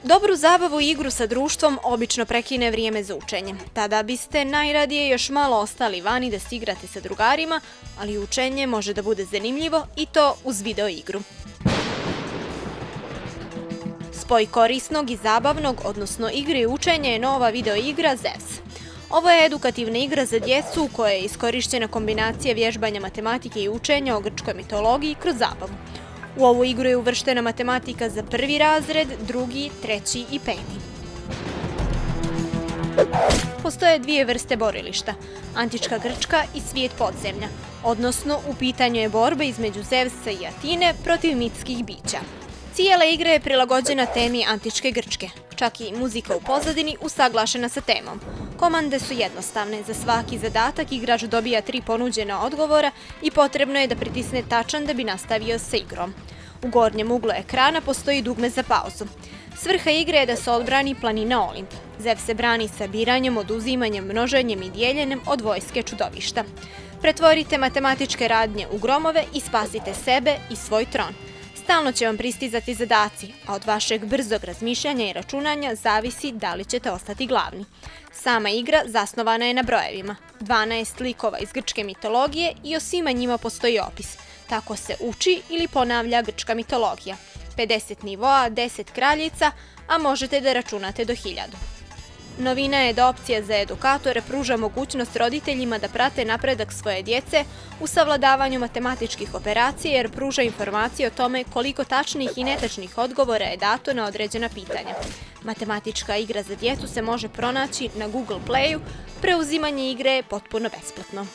Dobru zabavu i igru sa društvom obično prekine vrijeme za učenje. Tada biste najradije još malo ostali vani da se igrate sa drugarima, ali učenje može da bude zanimljivo i to uz video igru. Spoj korisnog i zabavnog, odnosno igre i učenja je nova video igra Zevs. Ovo je edukativna igra za djecu u kojoj je iskorišćena kombinacija vježbanja matematike i učenja o grčkoj mitologiji kroz zabavu. U ovu igru je uvrštena matematika za prvi razred, drugi, treći i peti. Postoje dvije vrste borilišta, antička Grčka i svijet podzemlja, odnosno u pitanju je borba između Zevsa i Atine protiv mitskih bića. Cijela igra je prilagođena temi antičke Grčke, čak i muzika u pozadini usaglašena sa temom. Komande su jednostavne, za svaki zadatak igrač dobija 3 ponuđena odgovora i potrebno je da pritisne tačan da bi nastavio sa igrom. U gornjem uglu ekrana postoji dugme za pauzu. Svrha igre je da se odbrani planina Olimp. Zevs se brani sabiranjem, oduzimanjem, množenjem i dijeljenjem od vojske čudovišta. Pretvorite matematičke radnje u gromove i spasite sebe i svoj tron. Stalno će vam pristizati zadaci, a od vašeg brzog razmišljanja i računanja zavisi da li ćete ostati glavni. Sama igra zasnovana je na brojevima, 12 likova iz grčke mitologije i o svima njima postoji opis. Tako se uči ili ponavlja grčka mitologija. 50 nivoa, 10 kraljica, a možete da računate do 1000. Novina je da opcija za edukatore pruža mogućnost roditeljima da prate napredak svoje djece u savladavanju matematičkih operacija jer pruža informacije o tome koliko tačnih i netačnih odgovora je dato na određena pitanja. Matematička igra za djecu se može pronaći na Google Playu, preuzimanje igre je potpuno besplatno.